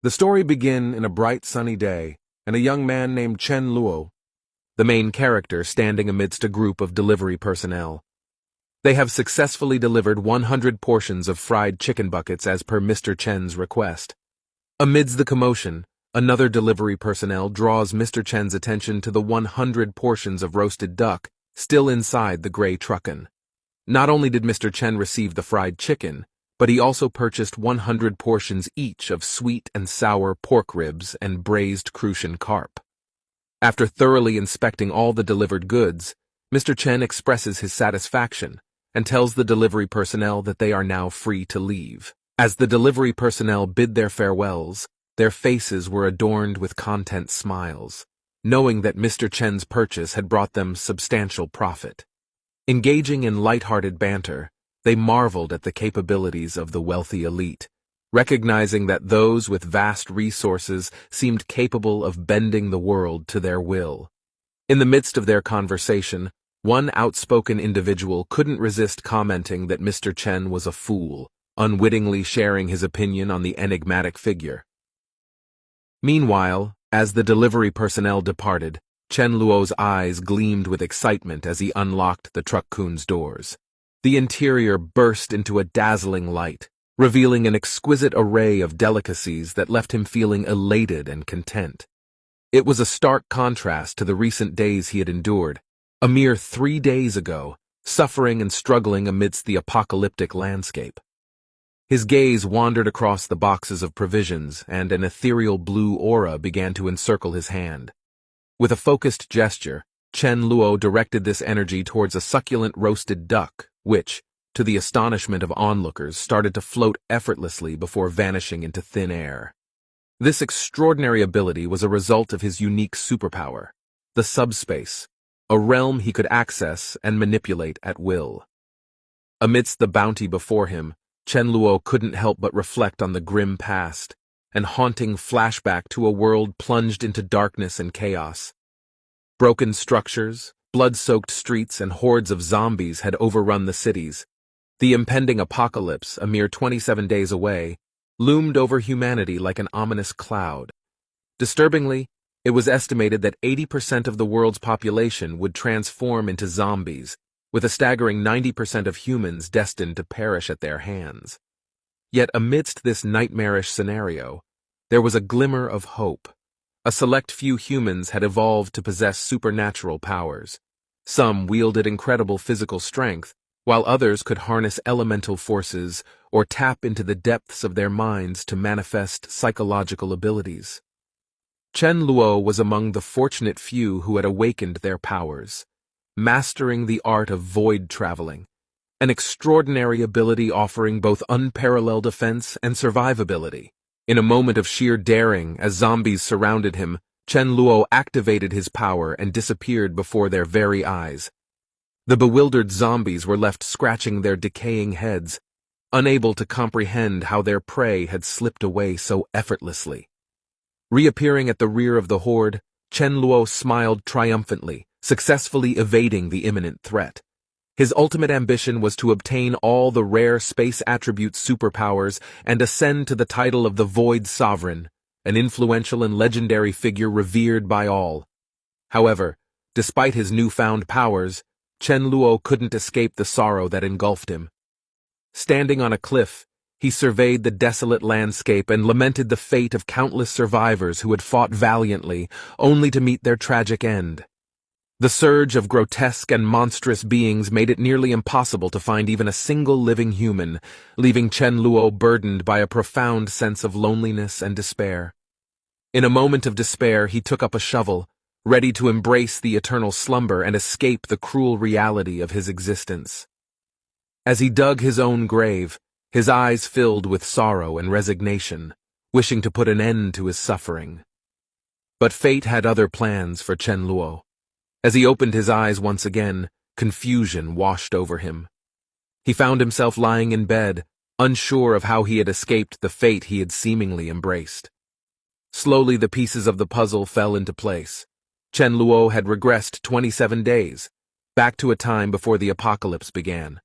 The story begins in a bright sunny day, and a young man named Chen Luo, the main character, standing amidst a group of delivery personnel. They have successfully delivered 100 portions of fried chicken buckets as per Mr. Chen's request. Amidst the commotion, another delivery personnel draws Mr. Chen's attention to the 100 portions of roasted duck still inside the gray trucken. Not only did Mr. Chen receive the fried chicken, but he also purchased 100 portions each of sweet and sour pork ribs and braised crucian carp. After thoroughly inspecting all the delivered goods, Mr. Chen expresses his satisfaction and tells the delivery personnel that they are now free to leave. As the delivery personnel bid their farewells, their faces were adorned with content smiles, knowing that Mr. Chen's purchase had brought them substantial profit. Engaging in light-hearted banter, they marveled at the capabilities of the wealthy elite, recognizing that those with vast resources seemed capable of bending the world to their will. In the midst of their conversation, one outspoken individual couldn't resist commenting that Mr. Chen was a fool, unwittingly sharing his opinion on the enigmatic figure. Meanwhile, as the delivery personnel departed, Chen Luo's eyes gleamed with excitement as he unlocked the truck-kun's doors. The interior burst into a dazzling light, revealing an exquisite array of delicacies that left him feeling elated and content. It was a stark contrast to the recent days he had endured, a mere 3 days ago, suffering and struggling amidst the apocalyptic landscape. His gaze wandered across the boxes of provisions, and an ethereal blue aura began to encircle his hand. With a focused gesture, Chen Luo directed this energy towards a succulent roasted duck, which, to the astonishment of onlookers, started to float effortlessly before vanishing into thin air. This extraordinary ability was a result of his unique superpower, the subspace, a realm he could access and manipulate at will. Amidst the bounty before him, Chen Luo couldn't help but reflect on the grim past, an haunting flashback to a world plunged into darkness and chaos. Broken structures, blood-soaked streets, and hordes of zombies had overrun the cities. The impending apocalypse, a mere 27 days away, loomed over humanity like an ominous cloud. Disturbingly, it was estimated that 80% of the world's population would transform into zombies, with a staggering 90% of humans destined to perish at their hands. Yet amidst this nightmarish scenario, there was a glimmer of hope. A select few humans had evolved to possess supernatural powers. Some wielded incredible physical strength, while others could harness elemental forces or tap into the depths of their minds to manifest psychological abilities. Chen Luo was among the fortunate few who had awakened their powers, mastering the art of void traveling, an extraordinary ability offering both unparalleled defense and survivability. In a moment of sheer daring, as zombies surrounded him, Chen Luo activated his power and disappeared before their very eyes. The bewildered zombies were left scratching their decaying heads, unable to comprehend how their prey had slipped away so effortlessly. Reappearing at the rear of the horde, Chen Luo smiled triumphantly, successfully evading the imminent threat. His ultimate ambition was to obtain all the rare space attribute superpowers and ascend to the title of the Void Sovereign, an influential and legendary figure revered by all. However, despite his newfound powers, Chen Luo couldn't escape the sorrow that engulfed him. Standing on a cliff, he surveyed the desolate landscape and lamented the fate of countless survivors who had fought valiantly, only to meet their tragic end. The surge of grotesque and monstrous beings made it nearly impossible to find even a single living human, leaving Chen Luo burdened by a profound sense of loneliness and despair. In a moment of despair, he took up a shovel, ready to embrace the eternal slumber and escape the cruel reality of his existence. As he dug his own grave, his eyes filled with sorrow and resignation, wishing to put an end to his suffering. But fate had other plans for Chen Luo. As he opened his eyes once again, confusion washed over him. He found himself lying in bed, unsure of how he had escaped the fate he had seemingly embraced. Slowly the pieces of the puzzle fell into place. Chen Luo had regressed 27 days, back to a time before the apocalypse began.